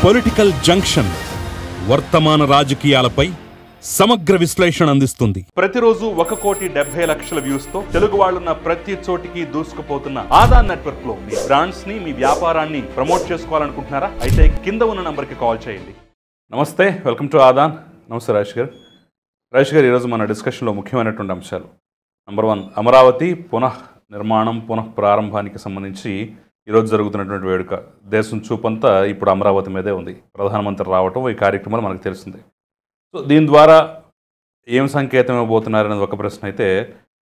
Political junction వర్తమాన రాజకీయాలపై సమగ్ర విశ్లేషణ అందిస్తుంది. ప్రతిరోజు 1,70,00,000 వ్యూస్ తో తెలుగు వాళ్ళున్న ప్రతి చోటికి దూసుకుపోతున్న ఆదాన్ నెట్వర్క్ లో మీ బ్రాండ్స్ ని, మీ వ్యాపారాన్ని ప్రమోట్ చేసుకోవాలనుకుంటున్నారా? అయితే కింద ఉన్న నంబర్ కి కాల్ చేయండి. నమస్తే, వెల్కమ్ టు ఆదాన్. నమస్తే రాజేష్ గారు. రాజేష్ గారు, ఈరోజు మన డిస్కషన్లో ముఖ్యమైనటువంటి అంశాలు. నంబర్ 1, అమరావతి పునః నిర్మాణం, పునః ప్రారంభానికి సంబంధించి ఈరోజు జరుగుతున్నటువంటి వేడుక. దేశం చూపంతా ఇప్పుడు అమరావతి మీదే ఉంది. ప్రధానమంత్రి రావటం, ఈ కార్యక్రమాలు మనకు తెలిసింది. సో దీని ద్వారా ఏం సంకేతం ఇవ్వబోతున్నారనేది ఒక ప్రశ్న అయితే,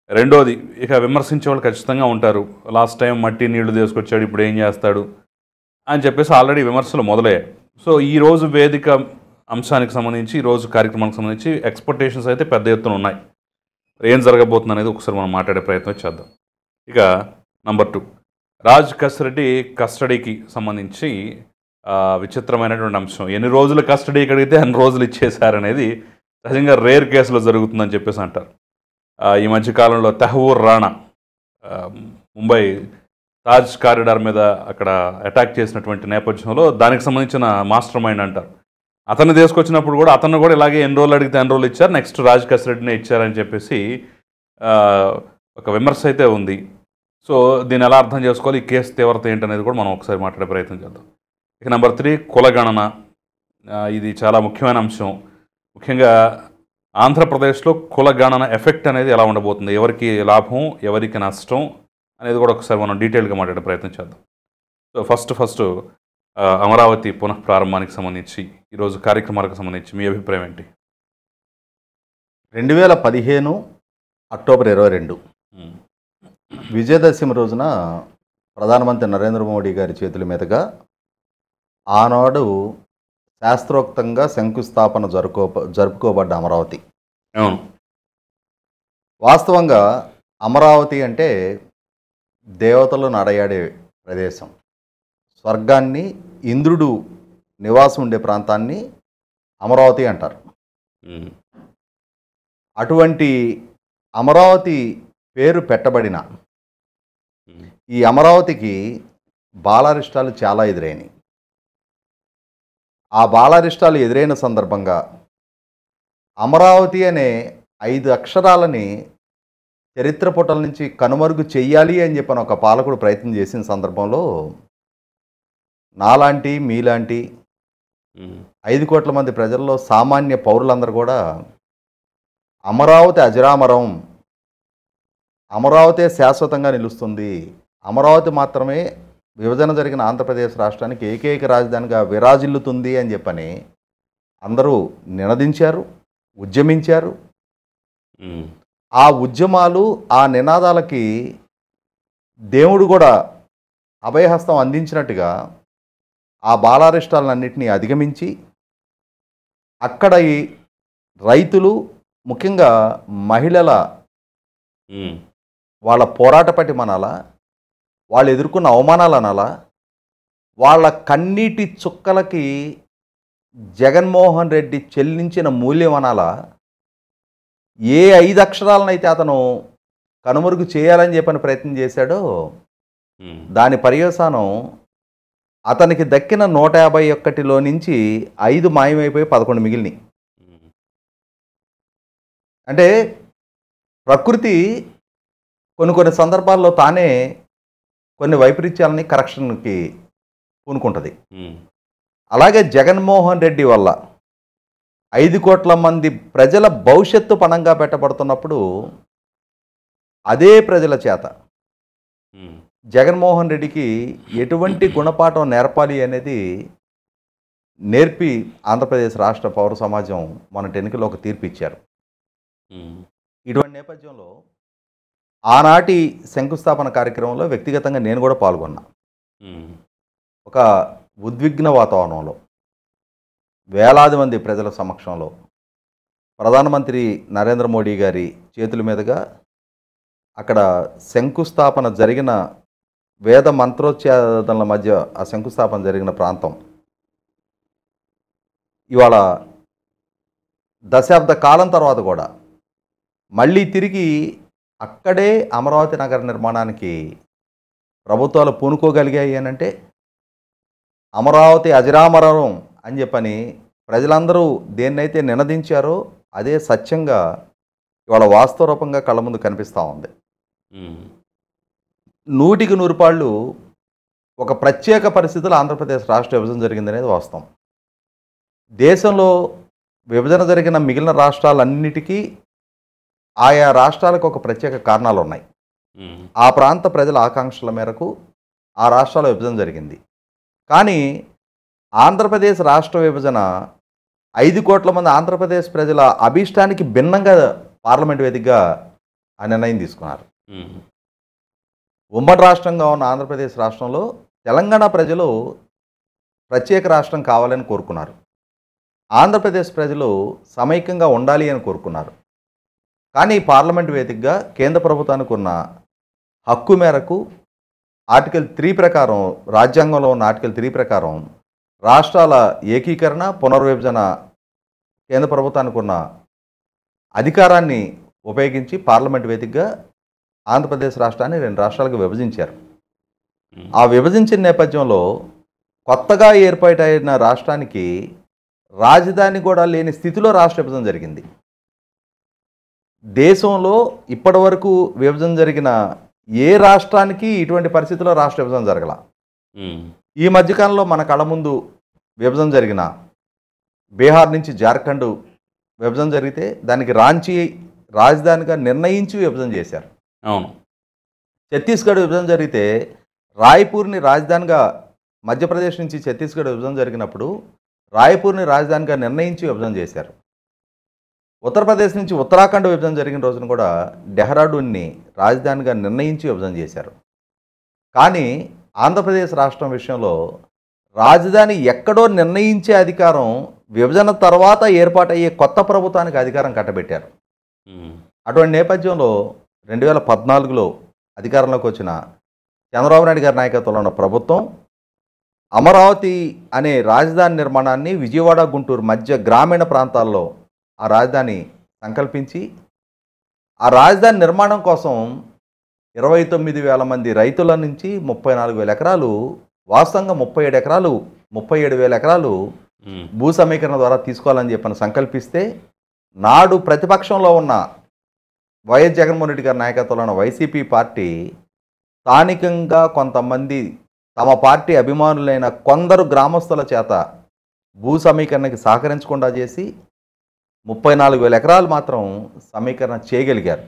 రెండోది, ఇక విమర్శించే వాళ్ళు ఖచ్చితంగా ఉంటారు. లాస్ట్ టైం మట్టి నీళ్లు తీసుకొచ్చాడు, ఇప్పుడు ఏం చేస్తాడు అని చెప్పేసి ఆల్రెడీ విమర్శలు మొదలయ్యాయి. సో ఈరోజు వేదిక అంశానికి సంబంధించి, ఈరోజు కార్యక్రమానికి సంబంధించి ఎక్స్పెక్టేషన్స్ అయితే పెద్ద ఎత్తున ఉన్నాయి. ఏం జరగబోతుంది అనేది ఒకసారి మనం మాట్లాడే ప్రయత్నం చేద్దాం. ఇక నంబర్ 2, రాజ్ కస్రెడ్డి కస్టడీకి సంబంధించి విచిత్రమైనటువంటి అంశం. ఎన్ని రోజులు కస్టడీకి అడిగితే అన్ని రోజులు ఇచ్చేశారనేది సహజంగా రేర్ కేసులో జరుగుతుందని చెప్పేసి అంటారు. ఈ మధ్యకాలంలో తెహవూర్ రాణా ముంబై తాజ్ కారిడార్ మీద అక్కడ అటాక్ చేసినటువంటి నేపథ్యంలో దానికి సంబంధించిన మాస్టర్ మైండ్ అంటారు. అతన్ని తీసుకొచ్చినప్పుడు కూడా అతను కూడా ఇలాగే ఎన్ని రోజులు అడిగితే ఎన్ని రోజులు ఇచ్చారు, నెక్స్ట్ రాజ్ కస్రెడ్డినే ఇచ్చారని చెప్పేసి ఒక విమర్శ అయితే ఉంది. సో దీన్ని ఎలా అర్థం చేసుకోవాలి, ఈ కేసు తీవ్రత ఏంటనేది కూడా మనం ఒకసారి మాట్లాడే ప్రయత్నం చేద్దాం. ఇక నెంబర్ 3, కులగణన. ఇది చాలా ముఖ్యమైన అంశం. ముఖ్యంగా ఆంధ్రప్రదేశ్లో కులగణన ఎఫెక్ట్ అనేది ఎలా ఉండబోతుంది, ఎవరికి లాభం, ఎవరికి నష్టం అనేది కూడా ఒకసారి మనం డీటెయిల్గా మాట్లాడే ప్రయత్నం చేద్దాం. సో ఫస్ట్ అమరావతి పునః ప్రారంభానికి సంబంధించి, ఈరోజు కార్యక్రమాలకు సంబంధించి మీ అభిప్రాయం ఏంటి? 2015 అక్టోబర్ 22 విజయదశమి రోజున ప్రధానమంత్రి నరేంద్ర మోడీ గారి చేతుల మీదుగా ఆనాడు శాస్త్రోక్తంగా శంకుస్థాపన జరుపుకోబడ్డ అమరావతి. వాస్తవంగా అమరావతి అంటే దేవతలు నడయాడే ప్రదేశం. స్వర్గాన్ని, ఇంద్రుడు నివాసం ఉండే ప్రాంతాన్ని అమరావతి అంటారు. అటువంటి అమరావతి పేరు పెట్టబడిన ఈ అమరావతికి బాలారిష్టాలు చాలా ఎదురైనాయి. ఆ బాలారిష్టాలు ఎదురైన సందర్భంగా అమరావతి అనే 5 అక్షరాలని చరిత్ర పుటల నుంచి కనుమరుగు చెయ్యాలి అని చెప్పని ఒక పాలకుడు ప్రయత్నం చేసిన సందర్భంలో నాలాంటి, మీలాంటి 5 కోట్ల మంది ప్రజల్లో సామాన్య పౌరులందరూ కూడా అమరావతి అజరామరం, అమరావతి శాశ్వతంగా నిలుస్తుంది, అమరావతి మాత్రమే విభజన జరిగిన ఆంధ్రప్రదేశ్ రాష్ట్రానికి ఏకైక రాజధానిగా విరాజిల్లుతుంది అని చెప్పని అందరూ నినదించారు, ఉద్యమించారు. ఆ ఉద్యమాలు, ఆ నినాదాలకి దేవుడు కూడా అభయహస్తం అందించినట్టుగా ఆ బాలారిష్టాలన్నింటినీ అధిగమించి అక్కడ ఈ రైతులు, ముఖ్యంగా మహిళల వాళ్ళ పోరాట పటిమ అనాలా, వాళ్ళు ఎదుర్కొన్న అవమానాలు అనాలా, వాళ్ళ కన్నీటి చుక్కలకి జగన్మోహన్ రెడ్డి చెల్లించిన మూల్యం అనాలా, ఏ 5 అక్షరాలనైతే అతను కనుమరుగు చేయాలని చెప్పని ప్రయత్నం చేశాడో దాని పర్యవసానం అతనికి దక్కిన 151లో నుంచి 5 మాయమైపోయి 11 మిగిలినాయి. అంటే ప్రకృతి కొన్ని సందర్భాల్లో తానే కొన్ని వైపరీత్యాలని కరెక్షన్కి పూనుకుంటుంది. అలాగే జగన్మోహన్ రెడ్డి వల్ల 5 కోట్ల మంది ప్రజల భవిష్యత్తు పణంగా పెట్టబడుతున్నప్పుడు అదే ప్రజల చేత జగన్మోహన్ రెడ్డికి ఎటువంటి గుణపాఠం నేర్పాలి అనేది నేర్పి ఆంధ్రప్రదేశ్ రాష్ట్ర పౌర సమాజం మొన్నటి ఎన్నికల్లో ఒక తీర్పు ఇచ్చారు. ఇటువంటి నేపథ్యంలో ఆనాటి శంకుస్థాపన కార్యక్రమంలో వ్యక్తిగతంగా నేను కూడా పాల్గొన్నా. ఒక ఉద్విగ్న వాతావరణంలో వేలాది మంది ప్రజల సమక్షంలో ప్రధానమంత్రి నరేంద్ర మోడీ గారి చేతుల మీదుగా అక్కడ శంకుస్థాపన జరిగిన, వేద మంత్రోచ్చారణల మధ్య ఆ శంకుస్థాపన జరిగిన ప్రాంతం ఇవాళ దశాబ్ద కాలం తర్వాత కూడా మళ్ళీ తిరిగి అక్కడే అమరావతి నగర నిర్మాణానికి ప్రభుత్వాలు పూనుకోగలిగాయి అని అంటే అమరావతి అజరామరం అని చెప్పని ప్రజలందరూ దేన్నైతే నినదించారో అదే సత్యంగా ఇవాళ వాస్తవ రూపంగా కళ్ళ ముందు కనిపిస్తూ ఉంది. 100కి 100 పాళ్ళు ఒక ప్రత్యేక పరిస్థితుల్లో ఆంధ్రప్రదేశ్ రాష్ట్ర విభజన జరిగిందనేది వాస్తవం. దేశంలో విభజన జరిగిన మిగిలిన రాష్ట్రాలన్నిటికీ ఆయా రాష్ట్రాలకు ఒక ప్రత్యేక కారణాలు ఉన్నాయి. ఆ ప్రాంత ప్రజల ఆకాంక్షల మేరకు ఆ రాష్ట్రాల విభజన జరిగింది. కానీ ఆంధ్రప్రదేశ్ రాష్ట్ర విభజన 5 కోట్ల మంది ఆంధ్రప్రదేశ్ ప్రజల అభీష్టానికి భిన్నంగా పార్లమెంట్ వేదికగా ఆ నిర్ణయం తీసుకున్నారు. ఉమ్మడి రాష్ట్రంగా ఉన్న ఆంధ్రప్రదేశ్ రాష్ట్రంలో తెలంగాణ ప్రజలు ప్రత్యేక రాష్ట్రం కావాలని కోరుకున్నారు. ఆంధ్రప్రదేశ్ ప్రజలు సమైక్యంగా ఉండాలి అని కోరుకున్నారు. కానీ పార్లమెంట్ వేదికగా కేంద్ర ప్రభుత్వానికి ఉన్న హక్కు మేరకు ఆర్టికల్ 3 ప్రకారం, రాజ్యాంగంలో ఉన్న ఆర్టికల్ 3 ప్రకారం రాష్ట్రాల ఏకీకరణ, పునర్విభజన కేంద్ర ప్రభుత్వానికి ఉన్న అధికారాన్ని ఉపయోగించి పార్లమెంట్ వేదికగా ఆంధ్రప్రదేశ్ రాష్ట్రాన్ని 2 రాష్ట్రాలకు విభజించారు. ఆ విభజించిన నేపథ్యంలో కొత్తగా ఏర్పాటైన రాష్ట్రానికి రాజధాని కూడా లేని స్థితిలో రాష్ట్ర విభజన జరిగింది. దేశంలో ఇప్పటి వరకు విభజన జరిగిన ఏ రాష్ట్రానికి ఇటువంటి పరిస్థితుల్లో రాష్ట్ర విభజన జరగల. ఈ మధ్యకాలంలో మన కళ్ళ ముందు విభజన జరిగిన బీహార్ నుంచి జార్ఖండ్ విభజన జరిగితే దానికి రాంచీ రాజధానిగా నిర్ణయించి విభజన చేశారు. అవును. ఛత్తీస్గఢ్ విభజన జరిగితే రాయ్పూర్ని రాజధానిగా, మధ్యప్రదేశ్ నుంచి ఛత్తీస్గఢ్ విభజన జరిగినప్పుడు రాయ్పూర్ని రాజధానిగా నిర్ణయించి విభజన చేశారు. ఉత్తరప్రదేశ్ నుంచి ఉత్తరాఖండ్ విభజన జరిగిన రోజున కూడా డెహ్రాడూన్ని రాజధానిగా నిర్ణయించి విభజన చేశారు. కానీ ఆంధ్రప్రదేశ్ రాష్ట్రం విషయంలో రాజధాని ఎక్కడో నిర్ణయించే అధికారం విభజన తర్వాత ఏర్పాటయ్యే కొత్త ప్రభుత్వానికి అధికారం కట్టబెట్టారు. అటువంటి నేపథ్యంలో 2014లో అధికారంలోకి వచ్చిన చంద్రబాబు నాయుడు గారి నాయకత్వంలో ఉన్న ప్రభుత్వం అమరావతి అనే రాజధాని నిర్మాణాన్ని విజయవాడ, గుంటూరు మధ్య గ్రామీణ ప్రాంతాల్లో ఆ రాజధాని సంకల్పించి ఆ రాజధాని నిర్మాణం కోసం 29,000 మంది రైతుల నుంచి 34,000 ఎకరాలు, వాస్తవంగా 37,000 ఎకరాలు భూ సమీకరణ ద్వారా తీసుకోవాలని చెప్పని సంకల్పిస్తే నాడు ప్రతిపక్షంలో ఉన్న వైఎస్ జగన్మోహన్ రెడ్డి గారి నాయకత్వంలో ఉన్న వైసీపీ పార్టీ స్థానికంగా కొంతమంది తమ పార్టీ అభిమానులైన కొందరు గ్రామస్తుల చేత భూ సమీకరణకి సహకరించకుండా చేసి 34,000 ఎకరాలు మాత్రం సమీకరణ చేయగలిగారు.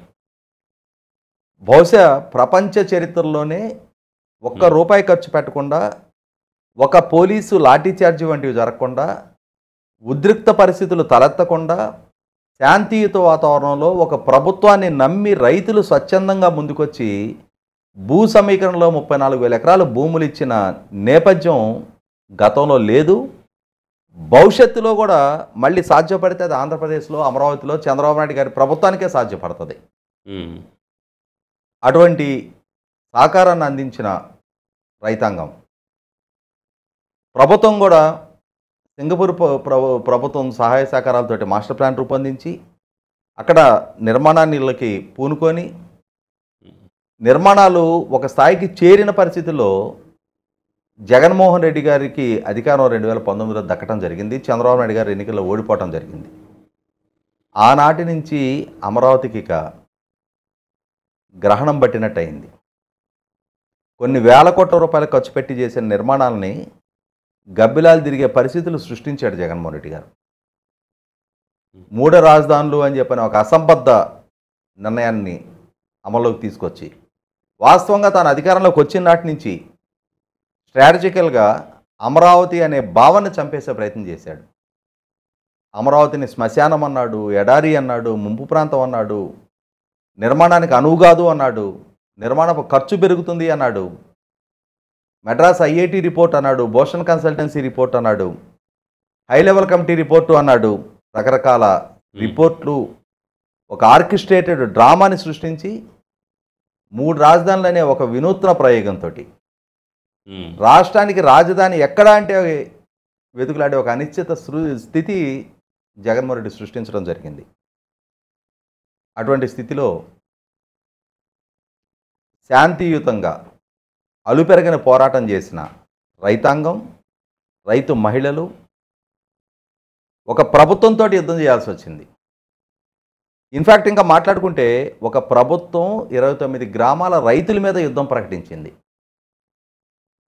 బహుశా ప్రపంచ చరిత్రలోనే ₹1 ఖర్చు పెట్టకుండా, ఒక పోలీసు లాఠీచార్జి వంటివి జరగకుండా, ఉద్రిక్త పరిస్థితులు తలెత్తకుండా, శాంతియుత వాతావరణంలో ఒక ప్రభుత్వాన్ని నమ్మి రైతులు స్వచ్ఛందంగా ముందుకొచ్చి భూ సమీకరణలో 34,000 ఎకరాలు భూములు ఇచ్చిన నేపథ్యం గతంలో లేదు. భవిష్యత్తులో కూడా మళ్ళీ సాధ్యపడితే అది ఆంధ్రప్రదేశ్లో, అమరావతిలో చంద్రబాబు నాయుడు గారి ప్రభుత్వానికే సాధ్యపడుతుంది. అటువంటి సహకారాన్ని అందించిన రైతాంగం, ప్రభుత్వం కూడా సింగపూర్ ప్రభుత్వం సహాయ సహకారాలతోటి మాస్టర్ ప్లాన్ రూపొందించి అక్కడ నిర్మాణానికి పూనుకొని నిర్మాణాలు ఒక స్థాయికి చేరిన పరిస్థితుల్లో జగన్మోహన్ రెడ్డి గారికి అధికారం 2019లో దక్కడం జరిగింది. చంద్రబాబు నాయుడు గారు ఎన్నికల్లో ఓడిపోవటం జరిగింది. ఆనాటి నుంచి అమరావతికి ఇక గ్రహణం పట్టినట్టు అయింది. కొన్ని వేల కోట్ల రూపాయలు ఖర్చు పెట్టి చేసిన నిర్మాణాలని గబ్బిలాలు తిరిగే పరిస్థితులు సృష్టించాడు జగన్మోహన్ రెడ్డి గారు. 3 రాజధానులు అని చెప్పని ఒక అసంబద్ధ నిర్ణయాన్ని అమల్లోకి తీసుకొచ్చి వాస్తవంగా తాను అధికారంలోకి వచ్చిన నాటి నుంచి స్ట్రాటజికల్గా అమరావతి అనే భావన చంపేసే ప్రయత్నం చేశాడు. అమరావతిని శ్మశానం అన్నాడు, ఎడారి అన్నాడు, ముంపు ప్రాంతం అన్నాడు, నిర్మాణానికి అనువు కాదు అన్నాడు, నిర్మాణపు ఖర్చు పెరుగుతుంది అన్నాడు, మెడ్రాస్ ఐఐటి రిపోర్ట్ అన్నాడు, బోషన్ కన్సల్టెన్సీ రిపోర్ట్ అన్నాడు, హై లెవెల్ కమిటీ రిపోర్టు అన్నాడు. రకరకాల రిపోర్ట్లు, ఒక ఆర్కెస్ట్రేటెడ్ డ్రామాని సృష్టించి 3 రాజధానులు అనే ఒక వినూత్న ప్రయోగంతో రాష్ట్రానికి రాజధాని ఎక్కడా అంటే వెతుకులాడే ఒక అనిశ్చిత స్థితి జగన్మోహన్ రెడ్డి సృష్టించడం జరిగింది. అటువంటి స్థితిలో శాంతియుతంగా అలుపెరగని పోరాటం చేసిన రైతాంగం, రైతు మహిళలు ఒక ప్రభుత్వంతో యుద్ధం చేయాల్సి వచ్చింది. ఇన్ఫ్యాక్ట్ ఇంకా మాట్లాడుకుంటే ఒక ప్రభుత్వం 29 గ్రామాల రైతుల మీద యుద్ధం ప్రకటించింది.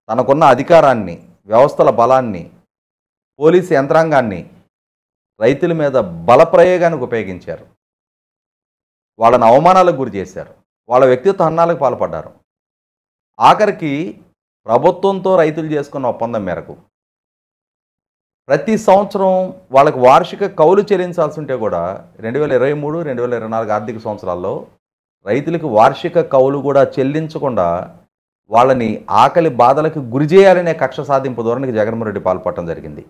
తనకున్న అధికారాన్ని, వ్యవస్థల బలాన్ని, పోలీసు యంత్రాంగాన్ని రైతుల మీద బలప్రయోగానికి ఉపయోగించారు. వాళ్ళని అవమానాలకు గురి చేశారు. వాళ్ళ వ్యక్తిత్వ హననాలకు పాల్పడ్డారు. ఆఖరికి ప్రభుత్వంతో రైతులు చేసుకున్న ఒప్పందం మేరకు ప్రతి సంవత్సరం వాళ్ళకు వార్షిక కౌలు చెల్లించాల్సి ఉంటే కూడా 2023, 2024 ఆర్థిక సంవత్సరాల్లో రైతులకు వార్షిక కౌలు కూడా చెల్లించకుండా వాళ్ళని ఆకలి బాధలకు గురి చేయాలనే కక్ష సాధింపు ధోరణికి జగన్మోహన్ రెడ్డి పాల్పడటం జరిగింది.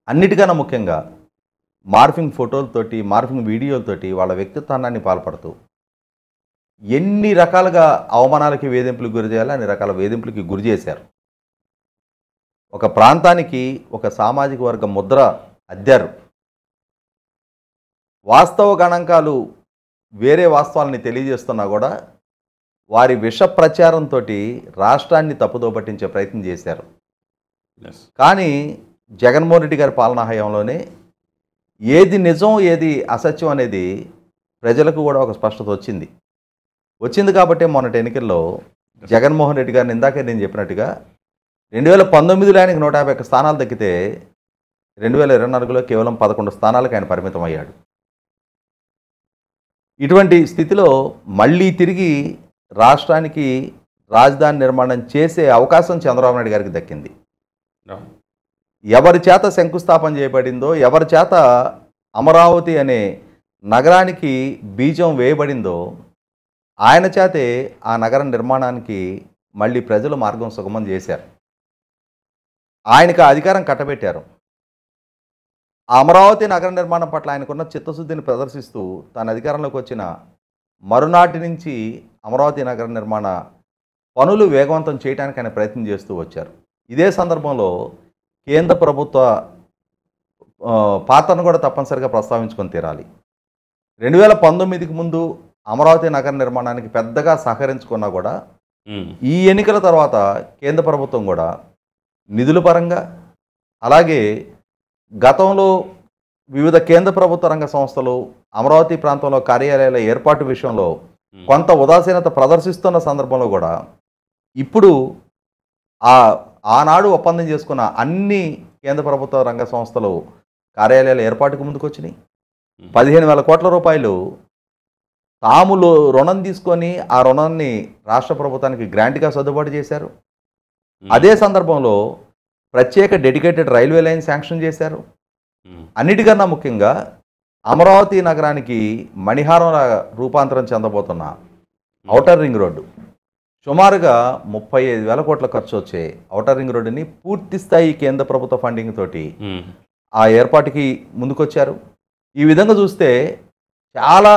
అన్నిటికన్నా ముఖ్యంగా మార్ఫింగ్ ఫోటోలతోటి, మార్ఫింగ్ వీడియోలతోటి వాళ్ళ వ్యక్తిత్వాన్ని పాల్పడుతూ ఎన్ని రకాలుగా అవమానాలకి, వేధింపులకు గురి చేయాలో అన్ని రకాల వేధింపులకి గురి చేశారు. ఒక ప్రాంతానికి ఒక సామాజిక వర్గ ముద్ర అద్దారు. వాస్తవ గణాంకాలు వేరే వాస్తవాలని తెలియజేస్తున్నా కూడా వారి విష ప్రచారంతో రాష్ట్రాన్ని తప్పుదో పట్టించే ప్రయత్నం చేశారు. కానీ జగన్మోహన్ రెడ్డి గారి పాలనా హయాంలోనే ఏది నిజం, ఏది అసత్యం అనేది ప్రజలకు కూడా ఒక స్పష్టత వచ్చింది కాబట్టి మొన్నటి ఎన్నికల్లో జగన్మోహన్ రెడ్డి గారిని ఇందాకే నేను చెప్పినట్టుగా 2019లో ఆయనకి 151 స్థానాలు దక్కితే 2024లో కేవలం 11 స్థానాలకు ఆయన పరిమితం అయ్యాడు. ఇటువంటి స్థితిలో మళ్ళీ తిరిగి రాష్ట్రానికి రాజధాని నిర్మాణం చేసే అవకాశం చంద్రబాబు నాయుడు గారికి దక్కింది. ఎవరి చేత శంకుస్థాపన చేయబడిందో, ఎవరి చేత అమరావతి అనే నగరానికి బీజం వేయబడిందో ఆయన చేతే ఆ నగర నిర్మాణానికి మళ్ళీ ప్రజలు మార్గం సుగమం చేశారు. ఆయనకు అధికారం కట్టబెట్టారు. అమరావతి నగర నిర్మాణం పట్ల ఆయనకున్న చిత్తశుద్ధిని ప్రదర్శిస్తూ తన అధికారంలోకి వచ్చిన మరునాటి నుంచి అమరావతి నగర నిర్మాణ పనులు వేగవంతం చేయడానికి ఆయన ప్రయత్నం చేస్తూ వచ్చారు. ఇదే సందర్భంలో కేంద్ర ప్రభుత్వ పాత్రను కూడా తప్పనిసరిగా ప్రస్తావించుకొని తీరాలి. 2019కి ముందు అమరావతి నగర నిర్మాణానికి పెద్దగా సహకరించుకున్నా కూడా ఈ ఎన్నికల తర్వాత కేంద్ర ప్రభుత్వం కూడా నిధుల పరంగా, అలాగే గతంలో వివిధ కేంద్ర ప్రభుత్వ రంగ సంస్థలు అమరావతి ప్రాంతంలో కార్యాలయాల ఏర్పాటు విషయంలో కొంత ఉదాసీనత ప్రదర్శిస్తున్న సందర్భంలో కూడా ఇప్పుడు ఆనాడు ఒప్పందం చేసుకున్న అన్ని కేంద్ర ప్రభుత్వ రంగ సంస్థలు కార్యాలయాల ఏర్పాటుకు ముందుకు వచ్చినాయి. 15,000 కోట్ల రూపాయలు తాములో రుణం తీసుకొని ఆ రుణాన్ని రాష్ట్ర ప్రభుత్వానికి గ్రాంట్గా సర్దుబాటు చేశారు. అదే సందర్భంలో ప్రత్యేక డెడికేటెడ్ రైల్వే లైన్ శాంక్షన్ చేశారు. అన్నిటికన్నా ముఖ్యంగా అమరావతి నగరానికి మణిహారం రూపాంతరం చెందబోతున్న ఔటర్ రింగ్ రోడ్డు సుమారుగా 35,000 కోట్ల ఖర్చు వచ్చే ఔటర్ రింగ్ రోడ్డుని పూర్తి స్థాయి కేంద్ర ప్రభుత్వ ఫండింగ్ తోటి ఆ ఏర్పాటుకి ముందుకొచ్చారు. ఈ విధంగా చూస్తే చాలా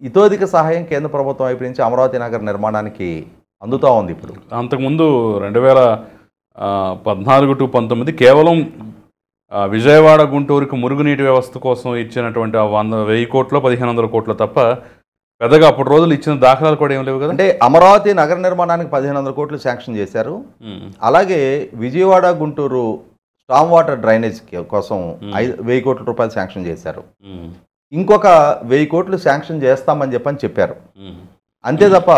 ఇతోధిక సహాయం కేంద్ర ప్రభుత్వం వైపు నుంచి అమరావతి నగర నిర్మాణానికి అందుతూ ఉంది. ఇప్పుడు అంతకుముందు 2014 to 19 కేవలం విజయవాడ గుంటూరుకు మురుగునీటి వ్యవస్థ కోసం ఇచ్చినటువంటి 1,000 కోట్లు 1,500 కోట్లు తప్ప పెద్దగా అప్పుడు రోజులు ఇచ్చిన దాఖలాలు కూడా ఏం లేవు కదా. అంటే అమరావతి నగర నిర్మాణానికి 1,500 కోట్లు శాంక్షన్ చేశారు. అలాగే Vijayawada Guntur storm water drainage కోసం 1,000 కోట్ల రూపాయలు శాంక్షన్ చేశారు. ఇంకొక 1,000 కోట్లు శాంక్షన్ చేస్తామని చెప్పారు. అంతే తప్ప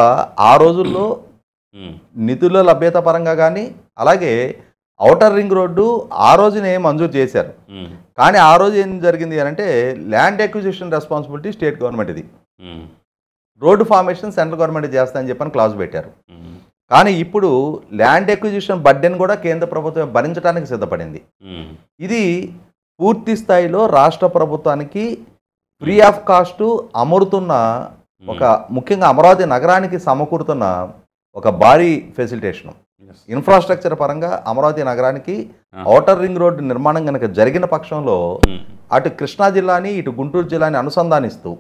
ఆ రోజుల్లో నిధుల లభ్యత పరంగా కానీ, అలాగే ఔటర్ రింగ్ రోడ్డు ఆ రోజునే మంజూరు చేశారు. కానీ ఆ రోజు ఏం జరిగింది అంటే land acquisition responsibility state government, ఇది రోడ్డు ఫార్మేషన్ సెంట్రల్ గవర్నమెంట్ చేస్తానని చెప్పని క్లాజ్ పెట్టారు. కానీ ఇప్పుడు ల్యాండ్ ఎక్విజిషన్ బడ్డెన్ కూడా కేంద్ర ప్రభుత్వం భరించడానికి సిద్ధపడింది. ఇది పూర్తి స్థాయిలో రాష్ట్ర ప్రభుత్వానికి ఫ్రీ ఆఫ్ కాస్ట్ అమరుతున్న ఒక, ముఖ్యంగా అమరావతి నగరానికి సమకూరుతున్న ఒక భారీ ఫెసిలిటేషన్. ఇన్ఫ్రాస్ట్రక్చర్ పరంగా అమరావతి నగరానికి ఔటర్ రింగ్ రోడ్డు నిర్మాణం కనుక జరిగిన పక్షంలో అటు కృష్ణా జిల్లాని ఇటు గుంటూరు జిల్లాని అనుసంధానిస్తూ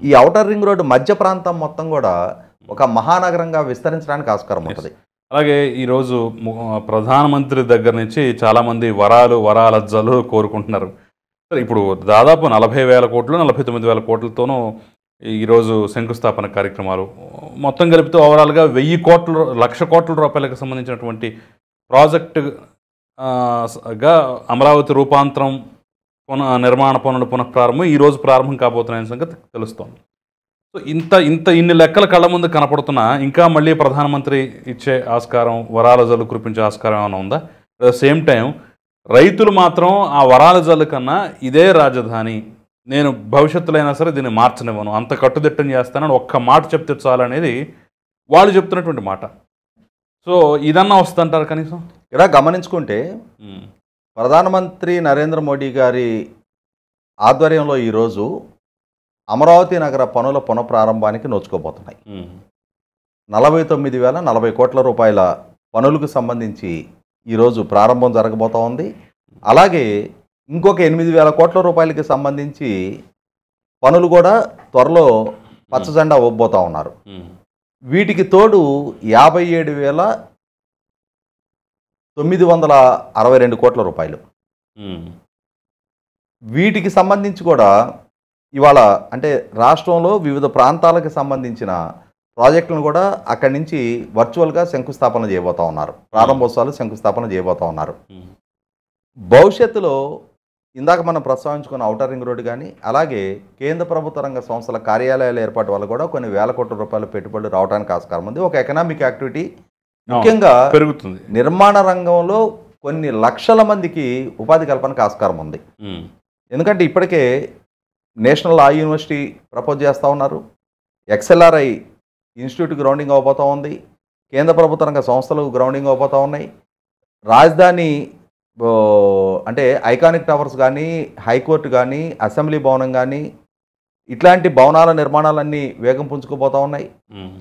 ఈ ఔటర్ రింగ్ రోడ్డు మధ్య ప్రాంతం మొత్తం కూడా ఒక మహానగరంగా విస్తరించడానికి ఆస్కారం ఉంటుంది. అలాగే ఈరోజు ప్రధానమంత్రి దగ్గర నుంచి చాలామంది వరాలజ్జలు కోరుకుంటున్నారు. ఇప్పుడు దాదాపు 40,000 కోట్లు 49,000 కోట్లతోనూ ఈరోజు శంకుస్థాపన కార్యక్రమాలు మొత్తం కలిపితే ఓవరాల్గా 1,000 కోట్ల 1,00,000 కోట్ల రూపాయలకు సంబంధించినటువంటి ప్రాజెక్టుగా అమరావతి రూపాంతరం నిర్మాణ పనులు పునఃప్రారంభం ఈరోజు ప్రారంభం కాబోతున్నాయని సంగతి తెలుస్తోంది. సో ఇన్ని లెక్కల కళ్ళ ముందు కనపడుతున్నా ఇంకా మళ్ళీ ప్రధానమంత్రి ఇచ్చే ఆస్కారం, వరాల జల్లు కురిపించే ఆస్కారం ఏమైనా ఉందా? అట్ ద సేమ్ టైం రైతులు మాత్రం ఆ వరాల జల్లు కన్నా ఇదే రాజధాని, నేను భవిష్యత్తులో అయినా సరే దీన్ని మార్చనివ్వను, అంత కట్టుదిట్టం చేస్తానని ఒక్క మాట చెప్తే చాలనేది వాళ్ళు చెప్తున్నటువంటి మాట. సో ఇదన్నా వస్తుందంటారు కనీసం? ఇలా గమనించుకుంటే ప్రధానమంత్రి నరేంద్ర మోడీ గారి ఆధ్వర్యంలో ఈరోజు అమరావతి నగర పనుల పునఃప్రారంభానికి నోచుకోబోతున్నాయి. 49,040 కోట్ల రూపాయల పనులకు సంబంధించి ఈరోజు ప్రారంభం జరగబోతూ ఉంది. అలాగే ఇంకొక 8,000 కోట్ల రూపాయలకి సంబంధించి పనులు కూడా త్వరలో పచ్చజెండా ఊపబోతూ ఉన్నారు. వీటికి తోడు 57,962 కోట్ల రూపాయలు. వీటికి సంబంధించి కూడా ఇవాళ అంటే రాష్ట్రంలో వివిధ ప్రాంతాలకు సంబంధించిన ప్రాజెక్టులను కూడా అక్కడి నుంచి వర్చువల్గా శంకుస్థాపన చేయబోతూ ఉన్నారు. ప్రారంభోత్సవాలు శంకుస్థాపన చేయబోతూ ఉన్నారు. భవిష్యత్తులో ఇందాక మనం ప్రస్తావించుకున్న ఔటర్ రింగ్ రోడ్డు కానీ, అలాగే కేంద్ర ప్రభుత్వ రంగ సంస్థల కార్యాలయాల ఏర్పాటు వల్ల కూడా కొన్ని వేల కోట్ల రూపాయల పెట్టుబడులు రావడానికి ఆస్కారం ఉంది. ఒక ఎకనామిక్ యాక్టివిటీ ముఖ్యంగా పెరుగుతుంది. నిర్మాణ రంగంలో కొన్ని లక్షల మందికి ఉపాధి కల్పనకు ఆస్కారం ఉంది. ఎందుకంటే ఇప్పటికే నేషనల్ లా యూనివర్సిటీ ప్రపోజ్ చేస్తూ ఉన్నారు. XLRI ఇన్స్టిట్యూట్ గ్రౌండింగ్ అవబోతూ ఉంది. కేంద్ర ప్రభుత్వ రంగ సంస్థలు గ్రౌండింగ్ అవబోతూ ఉన్నాయి. రాజధాని అంటే ఐకానిక్ టవర్స్ కానీ, హైకోర్టు కానీ, అసెంబ్లీ భవనం కానీ, ఇట్లాంటి భవనాల నిర్మాణాలన్నీ వేగం పుంజుకుపోతూ ఉన్నాయి.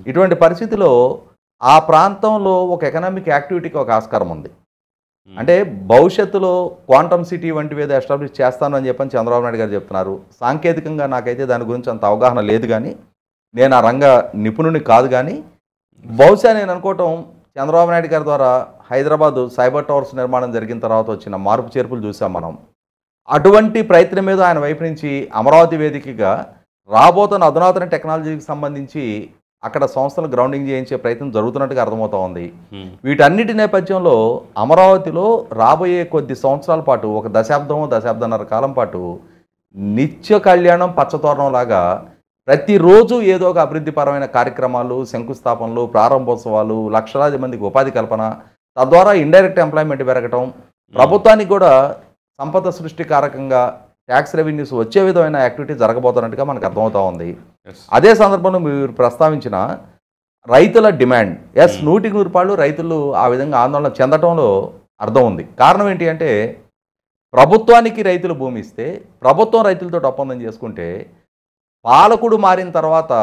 ఇటువంటి పరిస్థితిలో ఆ ప్రాంతంలో ఒక ఎకనామిక్ యాక్టివిటీకి ఒక ఆస్కారం ఉంది. అంటే భవిష్యత్తులో క్వాంటమ్ సిటీ వంటివి ఏదో ఎస్టాబ్లిష్ చేస్తాను అని చెప్పని చంద్రబాబు నాయుడు గారు చెప్తున్నారు. సాంకేతికంగా నాకైతే దాని గురించి అంత అవగాహన లేదు, కానీ నేను ఆ రంగ నిపుణుని కాదు. కానీ బహుశా నేను అనుకోవటం చంద్రబాబు నాయుడు గారి ద్వారా హైదరాబాద్ సైబర్ టవర్స్ నిర్మాణం జరిగిన తర్వాత వచ్చిన మార్పు చేర్పులు చూసాం మనం. అటువంటి ప్రయత్నం మీద ఆయన వైపు నుంచి అమరావతి వేదికగా రాబోతున్న అధునాతన టెక్నాలజీకి సంబంధించి అక్కడ సంస్థలు గ్రౌండింగ్ చేయించే ప్రయత్నం జరుగుతున్నట్టుగా అర్థమవుతూ ఉంది. వీటన్నిటి నేపథ్యంలో అమరావతిలో రాబోయే కొద్ది సంవత్సరాల పాటు, ఒక దశాబ్దన్నర కాలం పాటు నిత్య కళ్యాణం పచ్చతోరణం లాగా ప్రతిరోజు ఏదో ఒక అభివృద్ధిపరమైన కార్యక్రమాలు, శంకుస్థాపనలు, ప్రారంభోత్సవాలు, లక్షలాది మందికి ఉపాధి కల్పన, తద్వారా ఇండైరెక్ట్ ఎంప్లాయ్మెంట్ పెరగటం, ప్రభుత్వానికి కూడా సంపద సృష్టికారకంగా ట్యాక్స్ రెవెన్యూస్ వచ్చే విధమైన యాక్టివిటీ జరగబోతున్నట్టుగా మనకు అర్థమవుతూ ఉంది. అదే సందర్భంలో మీరు ప్రస్తావించిన రైతుల డిమాండ్, 100% రైతులు ఆ విధంగా ఆందోళన చెందటంలో అర్థం ఉంది. కారణం ఏంటి అంటే, ప్రభుత్వానికి రైతులు భూమి ఇస్తే ప్రభుత్వం రైతులతో ఒప్పందం చేసుకుంటే, పాలకుడు మారిన తర్వాత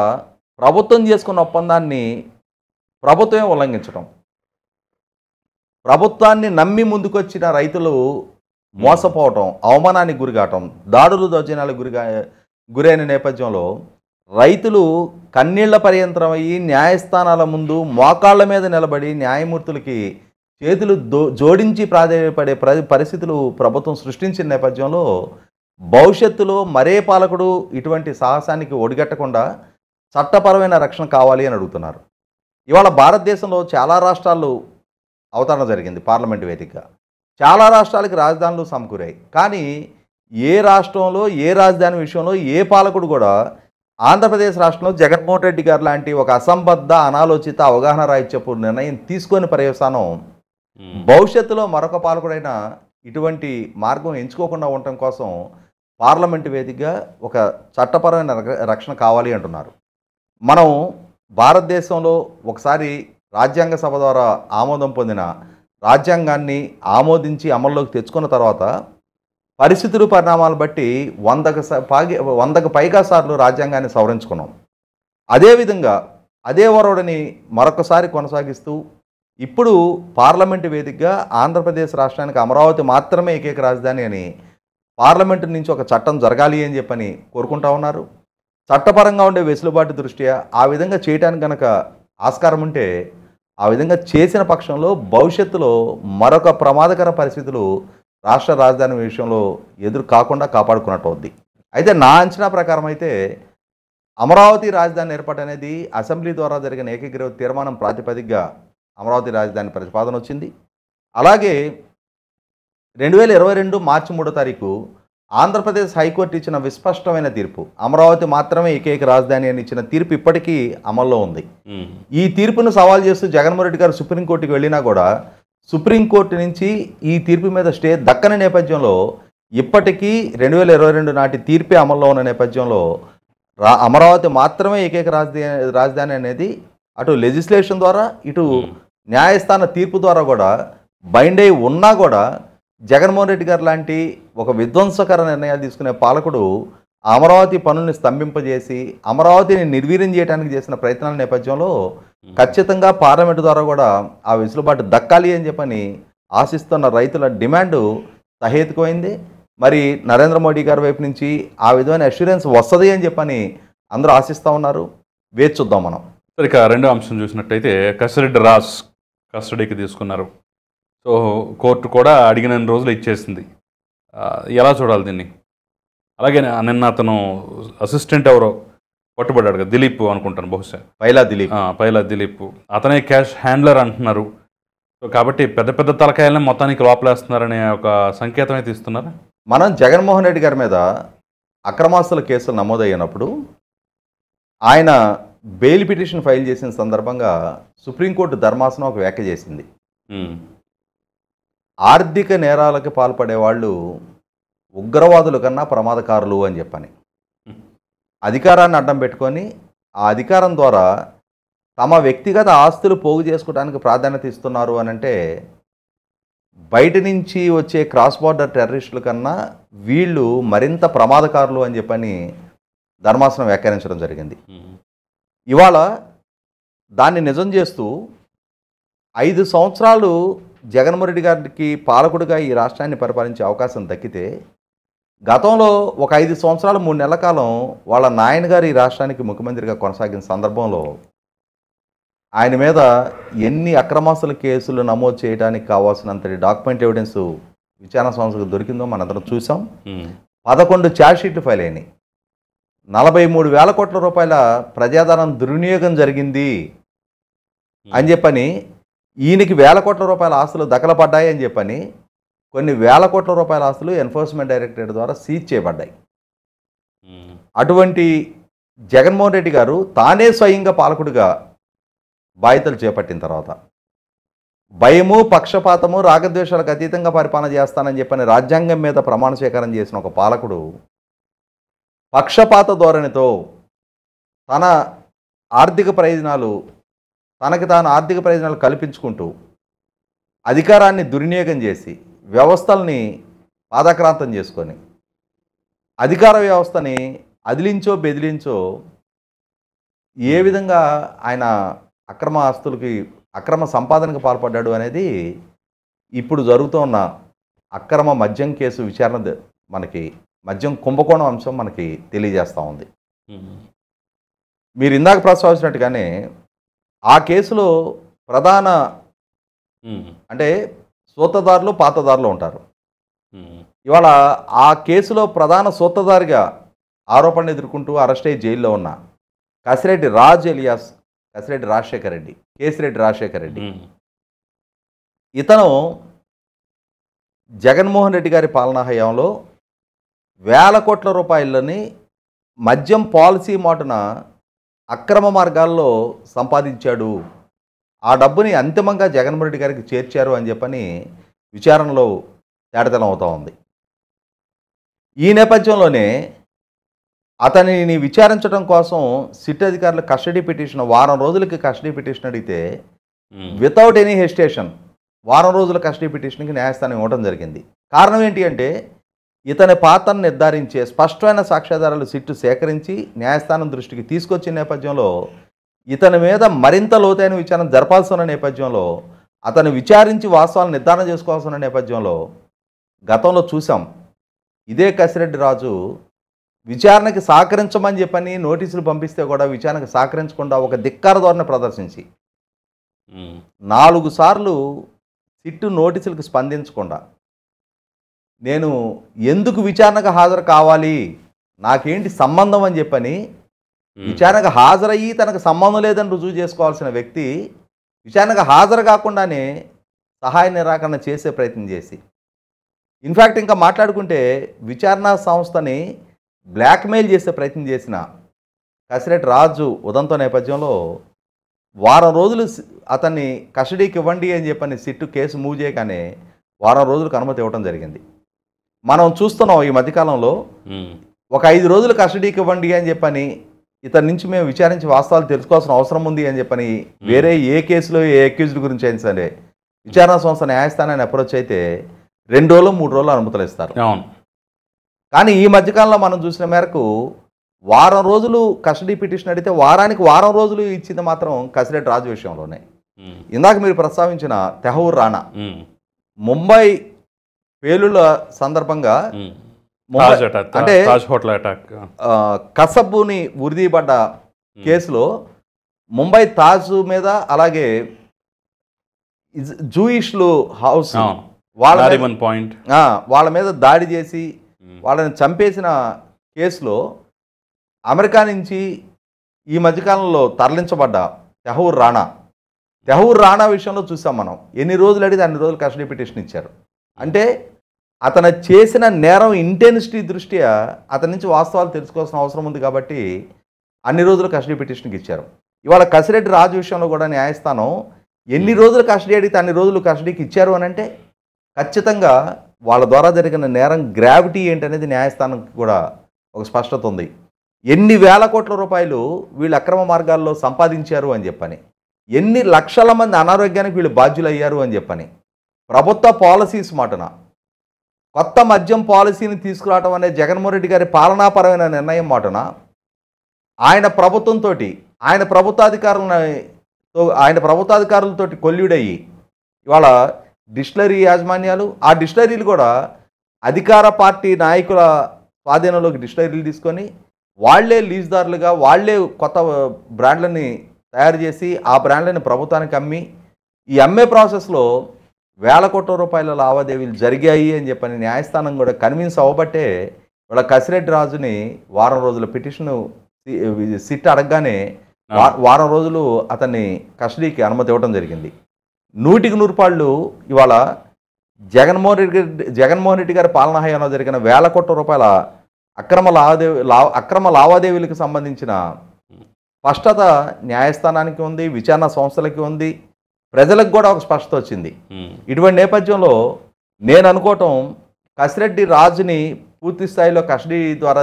ప్రభుత్వం చేసుకున్న ఒప్పందాన్ని ప్రభుత్వమే ఉల్లంఘించడం, ప్రభుత్వాన్ని నమ్మి ముందుకొచ్చిన రైతులు మోసపోవటం, అవమానానికి గురికావటం, దాడులు దౌర్జన్యాలకు గురైన నేపథ్యంలో రైతులు కన్నీళ్ల పర్యంతరమయ్యి న్యాయస్థానాల ముందు మోకాళ్ల మీద నిలబడి న్యాయమూర్తులకి చేతులు జోడించి ప్రాధాన్యపడే పరిస్థితులు ప్రభుత్వం సృష్టించిన నేపథ్యంలో భవిష్యత్తులో మరే పాలకుడు ఇటువంటి సాహసానికి ఒడిగట్టకుండా చట్టపరమైన రక్షణ కావాలి అని అడుగుతున్నారు. ఇవాళ భారతదేశంలో చాలా రాష్ట్రాలు అవతరణ జరిగింది పార్లమెంటు వేదికగా. చాలా రాష్ట్రాలకి రాజధానులు సమకూరాయి. కానీ ఏ రాష్ట్రంలో ఏ రాజధాని విషయంలో ఏ పాలకుడు కూడా ఆంధ్రప్రదేశ్ రాష్ట్రంలో జగన్మోహన్ రెడ్డి గారు లాంటి ఒక అసంబద్ధ, అనాలోచిత, అవగాహన రాహిత్యపు నిర్ణయం తీసుకొని పర్యవసానం భవిష్యత్తులో మరొక పాలకుడైనా ఇటువంటి మార్గం ఎంచుకోకుండా ఉండటం కోసం పార్లమెంటు వేదికగా ఒక చట్టపరమైన రక్షణ కావాలి అంటున్నారు. మనం భారతదేశంలో ఒకసారి రాజ్యాంగ సభ ద్వారా ఆమోదం పొందిన రాజ్యాంగాన్ని ఆమోదించి అమల్లోకి తెచ్చుకున్న తర్వాత పరిస్థితులు, పరిణామాలు బట్టి 100కు పైగా సార్లు రాజ్యాంగాన్ని సవరించుకున్నాం. అదేవిధంగా అదే ఒరవడిని మరొకసారి కొనసాగిస్తూ ఇప్పుడు పార్లమెంటు వేదికగా ఆంధ్రప్రదేశ్ రాష్ట్రానికి అమరావతి మాత్రమే ఏకైక రాజధాని అని పార్లమెంటు నుంచి ఒక చట్టం జరగాలి అని చెప్పని కోరుకుంటా ఉన్నారు. చట్టపరంగా ఉండే వెసులుబాటు దృష్ట్యా ఆ విధంగా చేయడానికి కనుక ఆస్కారం ఉంటే, ఆ విధంగా చేసిన పక్షంలో భవిష్యత్తులో మరొక ప్రమాదకర పరిస్థితులు రాష్ట్ర రాజధాని విషయంలో ఎదురు కాకుండా కాపాడుకున్నట్టు అవుద్ది. అయితే నా అంచనా ప్రకారం అయితే అమరావతి రాజధాని ఏర్పాటు అనేది అసెంబ్లీ ద్వారా జరిగిన ఏకగ్రీవ తీర్మానం ప్రాతిపదికగా అమరావతి రాజధాని ప్రతిపాదన వచ్చింది. అలాగే 2022 మార్చి 3వ తారీఖు ఆంధ్రప్రదేశ్ హైకోర్టు ఇచ్చిన విస్పష్టమైన తీర్పు, అమరావతి మాత్రమే ఏకైక రాజధాని అని ఇచ్చిన తీర్పు ఇప్పటికీ అమల్లో ఉంది. ఈ తీర్పును సవాల్ చేస్తూ జగన్మోహన్ రెడ్డి గారు సుప్రీంకోర్టుకి వెళ్ళినా కూడా సుప్రీంకోర్టు నుంచి ఈ తీర్పు మీద స్టే దక్కని నేపథ్యంలో ఇప్పటికీ 2022 నాటి తీర్పే అమల్లో ఉన్న నేపథ్యంలో అమరావతి మాత్రమే ఏకైక రాజధాని అనేది అటు లెజిస్లేషన్ ద్వారా ఇటు న్యాయస్థాన తీర్పు ద్వారా కూడా బైండ్ అయి ఉన్నా కూడా జగన్మోహన్ రెడ్డి గారు లాంటి ఒక విధ్వంసకర నిర్ణయాలు తీసుకునే పాలకుడు అమరావతి పనుల్ని స్తంభింపజేసి అమరావతిని నిర్వీర్యం చేయడానికి చేసిన ప్రయత్నాల నేపథ్యంలో ఖచ్చితంగా పార్లమెంటు ద్వారా కూడా ఆ వెసులుబాటు దక్కాలి అని చెప్పని ఆశిస్తున్న రైతుల డిమాండ్ సహేతుకమైంది. మరి నరేంద్ర మోడీ గారి వైపు నుంచి ఆ విధమైన అష్యూరెన్స్ వస్తుంది అని చెప్పని అందరూ ఆశిస్తూ ఉన్నారు. వేచి చూద్దాం మనం. ఇక రెండో అంశం చూసినట్టయితే కసిరెడ్డి రాజ్ కస్టడీకి తీసుకున్నారు. సో కోర్టు కూడా అడిగిన రోజులు ఇచ్చేసింది. ఎలా చూడాలి దీన్ని? అలాగే నిన్న అతను అసిస్టెంట్ ఎవరో పట్టుబడ్డాడు కదా, దిలీప్ అనుకుంటాను, బహుశా పైలా దిలీప్, అతనే క్యాష్ హ్యాండ్లర్ అంటున్నారు. సో కాబట్టి పెద్ద పెద్ద తలకాయలనే మొత్తానికి లోపలేస్తున్నారనే ఒక సంకేతం అయితే ఇస్తున్నారు. మనం జగన్మోహన్ రెడ్డి గారి మీద అక్రమాస్తుల కేసులు నమోదయ్యినప్పుడు ఆయన బెయిల్ పిటిషన్ ఫైల్ చేసిన సందర్భంగా సుప్రీంకోర్టు ధర్మాసనం ఒక వ్యాఖ్య చేసింది. ఆర్థిక నేరాలకు పాల్పడే వాళ్ళు ఉగ్రవాదుల కన్నా ప్రమాదకారులు అని చెప్పని అధికారాన్ని అడ్డం పెట్టుకొని ఆ అధికారం ద్వారా తమ వ్యక్తిగత ఆస్తులు పోగు చేసుకోవడానికి ప్రాధాన్యత ఇస్తున్నారు అని అంటే బయట నుంచి వచ్చే క్రాస్ బార్డర్ టెర్రరిస్టుల కన్నా వీళ్ళు మరింత ప్రమాదకారులు అని చెప్పని ధర్మాసనం వ్యాఖ్యానించడం జరిగింది. ఇవాళ దాన్ని నిజం చేస్తూ 5 సంవత్సరాలు జగన్మోహన్ రెడ్డి గారికి పాలకుడిగా ఈ రాష్ట్రాన్ని పరిపాలించే అవకాశం దక్కితే గతంలో ఒక 5 సంవత్సరాలు 3 నెలల కాలం వాళ్ళ నాయన గారు ఈ రాష్ట్రానికి ముఖ్యమంత్రిగా కొనసాగిన సందర్భంలో ఆయన మీద ఎన్ని అక్రమాస్తుల కేసులు నమోదు చేయడానికి కావాల్సినంతటి డాక్యుమెంట్ ఎవిడెన్స్ విచారణ సంస్థకు దొరికిందో మనందరం చూసాం. 11 ఛార్జ్షీట్లు ఫైల్ అయినాయి. 43,000 కోట్ల రూపాయల ప్రజాధనం దుర్వినియోగం జరిగింది అని చెప్పని, ఈయనకి 1,000 కోట్ల రూపాయల ఆస్తులు దఖలపడ్డాయి అని చెప్పని కొన్ని 1,000 కోట్ల రూపాయల ఆస్తులు ఎన్ఫోర్స్మెంట్ డైరెక్టరేట్ ద్వారా సీజ్ చేయబడ్డాయి. అటువంటి జగన్మోహన్ రెడ్డి గారు తానే స్వయంగా పాలకుడిగా బాధ్యతలు చేపట్టిన తర్వాత భయము, పక్షపాతము, రాగద్వేషాలకు అతీతంగా పరిపాలన చేస్తానని చెప్పని రాజ్యాంగం మీద ప్రమాణ స్వీకారం చేసిన ఒక పాలకుడు పక్షపాత ధోరణితో తన ఆర్థిక ప్రయోజనాలు తనకి తాను ఆర్థిక ప్రయోజనాలు కల్పించుకుంటూ అధికారాన్ని దుర్వినియోగం చేసి వ్యవస్థల్ని పాదాక్రాంతం చేసుకొని అధికార వ్యవస్థని అదిలించో బెదిలించో ఏ విధంగా ఆయన అక్రమ ఆస్తులకి అక్రమ సంపాదనకు పాల్పడ్డాడు అనేది ఇప్పుడు జరుగుతున్న అక్రమ మద్యం కేసు విచారణ మనకి మద్యం కుంభకోణం అంశం మనకి తెలియజేస్తూ ఉంది. మీరు ఇందాక ప్రస్తావించినట్టుగానే ఆ కేసులో ప్రధాన అంటే సూత్రధారులు పాతదారులు ఉంటారు. ఇవాళ ఆ కేసులో ప్రధాన సూత్రధారిగా ఆరోపణలు ఎదుర్కొంటూ అరెస్ట్ అయ్యి జైల్లో ఉన్న కసిరెడ్డి రాజ్ ఎలియాస్ కసిరెడ్డి రాజశేఖర రెడ్డి, కేసిరెడ్డి రాజశేఖర రెడ్డి, ఇతను జగన్మోహన్ రెడ్డి గారి పాలనా హయాంలో 1,000 కోట్ల రూపాయలని మద్యం పాలసీ మాటున అక్రమ మార్గాల్లో సంపాదించాడు, ఆ డబ్బుని అంతిమంగా జగన్మోహన్ రెడ్డి గారికి చేర్చారు అని చెప్పని విచారణలో తేటతెల్లం అవుతూ ఉంది. ఈ నేపథ్యంలోనే అతనిని విచారించడం కోసం సిట్ అధికారులు కస్టడీ పిటిషన్, వారం రోజులకి కస్టడీ పిటిషన్ అడిగితే వితౌట్ ఎనీ హెసిటేషన్ వారం రోజుల కస్టడీ పిటిషన్కి న్యాయస్థానం ఇవ్వడం జరిగింది. కారణం ఏంటి అంటే ఇతని పాత్రను నిర్ధారించే స్పష్టమైన సాక్ష్యాధారాలు సిట్టు సేకరించి న్యాయస్థానం దృష్టికి తీసుకొచ్చిన నేపథ్యంలో ఇతని మీద మరింత లోతైన విచారణ జరపాల్సి ఉన్న నేపథ్యంలో అతను విచారించి వాస్తవాలను నిర్ధారణ చేసుకోవాల్సిన నేపథ్యంలో గతంలో చూసాం ఇదే కసిరెడ్డి రాజు విచారణకి సహకరించమని చెప్పని నోటీసులు పంపిస్తే కూడా విచారణకు సహకరించకుండా ఒక ధిక్కార ధోరణి ప్రదర్శించి 4 సార్లు సిట్టు నోటీసులకు స్పందించకుండా నేను ఎందుకు విచారణకు హాజరు కావాలి, నాకేంటి సంబంధం అని చెప్పని విచారణకు హాజరయ్యి తనకు సంబంధం లేదని రుజువు చేసుకోవాల్సిన వ్యక్తి విచారణకు హాజరు కాకుండానే సహాయ నిరాకరణ చేసే ప్రయత్నం చేసి, ఇన్ఫ్యాక్ట్ ఇంకా మాట్లాడుకుంటే విచారణ సంస్థని బ్లాక్మెయిల్ చేసే ప్రయత్నం చేసిన కసిరెడ్డి రాజు ఉదంతో నేపథ్యంలో వారం రోజులు అతన్ని కస్టడీకి ఇవ్వండి అని చెప్పని సిట్టు కేసు మూవ్ చేయగానే వారం రోజులకు అనుమతి ఇవ్వడం జరిగింది. మనం చూస్తున్నాం ఈ మధ్యకాలంలో ఒక 5 రోజులు కస్టడీకి ఇవ్వండి అని చెప్పని ఇతని నుంచి మేము విచారించి వాస్తవాలు తెలుసుకోవాల్సిన అవసరం ఉంది అని చెప్పని వేరే ఏ కేసులో ఏ అక్యూజ్డ్ గురించి అయినా సరే విచారణ సంస్థ న్యాయస్థానాన్ని అప్రోచ్ అయితే 2 రోజులు 3 రోజులు అనుమతులు ఇస్తారు. కానీ ఈ మధ్యకాలంలో మనం చూసిన మేరకు వారం రోజులు కస్టడీ పిటిషన్ అడిగితే వారానికి వారం రోజులు ఇచ్చింది మాత్రం కసిరెడ్డి రాజు విషయంలోనే. ఇందాక మీరు ప్రస్తావించిన తెహూర్ రాణా ముంబై పేలుళ్ల సందర్భంగా అంటే కసబ్బుని ఉరిదీయబడ్డ కేసులో ముంబై తాజ్ మీద అలాగే జూయిష్లు హౌస్ వాళ్ళ మీద దాడి చేసి వాళ్ళని చంపేసిన కేసులో అమెరికా నుంచి ఈ మధ్యకాలంలో తరలించబడ్డ తెహూర్ రాణా విషయంలో చూసాం మనం. ఎన్ని రోజులు అడిగితే అన్ని రోజులు కస్టడీ పిటిషన్ ఇచ్చారు. అంటే అతను చేసిన నేరం ఇంటెన్సిటీ దృష్ట్యా అతని నుంచి వాస్తవాలు తెలుసుకోవాల్సిన అవసరం ఉంది కాబట్టి అన్ని రోజులు కస్టడీ పిటిషన్కి ఇచ్చారు. ఇవాళ కసిరెడ్డి రాజు విషయంలో కూడా న్యాయస్థానం ఎన్ని రోజులు కస్టడీ అడిగితే అన్ని రోజులు కస్టడీకి ఇచ్చారు అని అంటే ఖచ్చితంగా వాళ్ళ ద్వారా జరిగిన నేరం గ్రావిటీ ఏంటనేది న్యాయస్థానానికి కూడా ఒక స్పష్టత ఉంది. ఎన్ని వేల కోట్ల రూపాయలు వీళ్ళు అక్రమ మార్గాల్లో సంపాదించారు అని చెప్పని, ఎన్ని లక్షల మంది అనారోగ్యానికి వీళ్ళు బాధ్యులయ్యారు అని చెప్పని, ప్రభుత్వ పాలసీస్ మాటన కొత్త మద్యం పాలసీని తీసుకురావడం అనే జగన్మోహన్ రెడ్డి గారి పాలనాపరమైన నిర్ణయం మాటన ఆయన ప్రభుత్వంతో ఆయన ప్రభుత్వాధికారులతో కొల్లుడయ్యి ఇవాళ డిస్టిలరీ యాజమాన్యాలు, ఆ డిస్టిలరీలు కూడా అధికార పార్టీ నాయకుల స్వాధీనంలోకి డిస్టిలరీలు తీసుకొని వాళ్లే లీజుదారులుగా వాళ్లే కొత్త బ్రాండ్లని తయారు చేసి ఆ బ్రాండ్లని ప్రభుత్వానికి అమ్మి ఈ అమ్మే ప్రాసెస్లో వేల కోట్ల రూపాయల లావాదేవీలు జరిగాయి అని చెప్పని న్యాయస్థానం కూడా కన్విన్స్ అవ్వబట్టే వాళ్ళ కసిరెడ్డి రాజుని వారం రోజుల పిటిషన్ సిట్ అడగగానే వారం రోజులు అతన్ని కస్టడీకి అనుమతి ఇవ్వడం జరిగింది. 100% ఇవాళ జగన్మోహన్ రెడ్డి గారి పాలనా హయాంలో జరిగిన వేల కోట్ల రూపాయల అక్రమ లావాదేవీలకు సంబంధించిన స్పష్టత న్యాయస్థానానికి ఉంది, విచారణ సంస్థలకి ఉంది, ప్రజలకు కూడా ఒక స్పష్టత వచ్చింది. ఇటువంటి నేపథ్యంలో నేను అనుకోవటం కసిరెడ్డి రాజుని పూర్తి స్థాయిలో కస్టడీ ద్వారా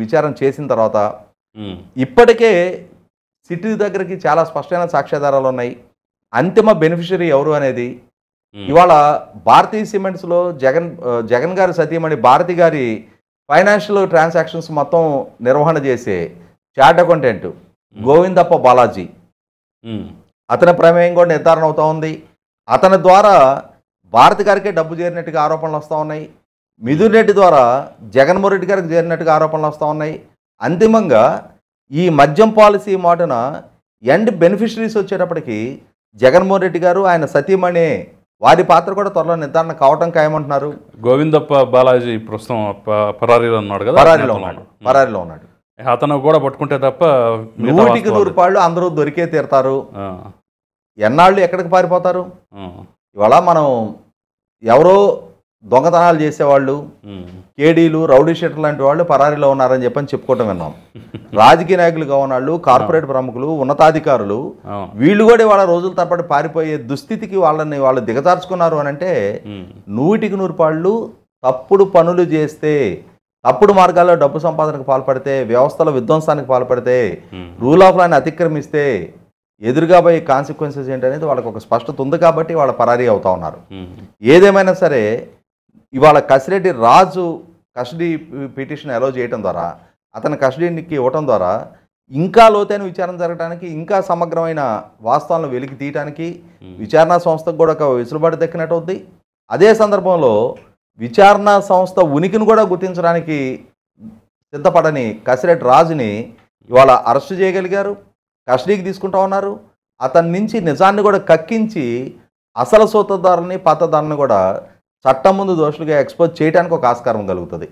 విచారణ చేసిన తర్వాత ఇప్పటికే సిటీ దగ్గరికి చాలా స్పష్టమైన సాక్ష్యాధారాలు ఉన్నాయి. అంతిమ బెనిఫిషరీ ఎవరు అనేది ఇవాళ భారతీ సిమెంట్స్లో జగన్ గారి సతీమణి భారతి గారి ఫైనాన్షియల్ ట్రాన్సాక్షన్స్ మొత్తం నిర్వహణ చేసే చార్ట్ అకౌంటెంట్ గోవిందప్ప బాలాజీ అతని ప్రమేయం కూడా నిర్ధారణ అవుతూ ఉంది. అతని ద్వారా భారతి గారికే డబ్బు చేరినట్టుగా ఆరోపణలు వస్తూ ఉన్నాయి. మిథున్ రెడ్డి ద్వారా జగన్మోహన్ రెడ్డి గారికి చేరినట్టుగా ఆరోపణలు వస్తూ ఉన్నాయి. అంతిమంగా ఈ మద్యం పాలసీ మాటన ఎండ్ బెనిఫిషరీస్ వచ్చేటప్పటికి జగన్మోహన్ రెడ్డి గారు ఆయన సతీమణి వారి పాత్ర కూడా త్వరలో నిర్ధారణ కావటం ఖాయమంటున్నారు. గోవిందప్ప బాలాజీ ప్రస్తుతం పరారీలో ఉన్నాడు కదా, పరారీలో ఉన్నాడు. అతను కూడా పట్టుకుంటే తప్ప 100% అందరూ దొరికే తీరుతారు. ఎన్నాళ్ళు ఎక్కడికి పారిపోతారు? ఇవాళ మనం ఎవరో దొంగతనాలు చేసేవాళ్ళు, కేడీలు, రౌడీ షీటర్ లాంటి వాళ్ళు పరారీలో ఉన్నారని చెప్పని చెప్పుకోవటం విన్నాం. రాజకీయ నాయకులుగా ఉన్నాళ్ళు, కార్పొరేట్ ప్రముఖులు, ఉన్నతాధికారులు వీళ్ళు కూడా వాళ్ళ రోజుల తప్పటి పారిపోయే దుస్థితికి వాళ్ళు దిగజార్చుకున్నారు అని అంటే 100% తప్పుడు పనులు చేస్తే, తప్పుడు మార్గాల్లో డబ్బు సంపాదనకు పాల్పడితే, వ్యవస్థల విధ్వంసానికి పాల్పడితే, రూల్ ఆఫ్ లాని అతిక్రమిస్తే ఎదురుగా పోయే కాన్సిక్వెన్సెస్ ఏంటనేది వాళ్ళకి ఒక స్పష్టత ఉంది కాబట్టి వాళ్ళ పరారీ అవుతా ఉన్నారు. ఏదేమైనా సరే ఇవాళ కసిరెడ్డి రాజు కస్టడీ పిటిషన్ అలో చేయడం ద్వారా, అతని కస్టడీకి ఇవ్వటం ద్వారా ఇంకా లోతైన విచారణ జరగడానికి, ఇంకా సమగ్రమైన వాస్తవాలను వెలికి తీయడానికి విచారణా సంస్థకు కూడా ఒక వెసులుబాటు దక్కినట్టు అవుద్ది. అదే సందర్భంలో విచారణా సంస్థ ఉనికిని కూడా గుర్తించడానికి సిద్ధపడని కసిరెడ్డి రాజుని ఇవాళ అరెస్ట్ చేయగలిగారు, కస్టడీకి తీసుకుంటా ఉన్నారు. అతని నుంచి నిజాన్ని కూడా కక్కించి అసలు సూత్రధారుని, పాత్రధారుని కూడా చట్టం ముందు దోషులుగా ఎక్స్పోజ్ చేయడానికి ఒక ఆస్కారం కలుగుతుంది.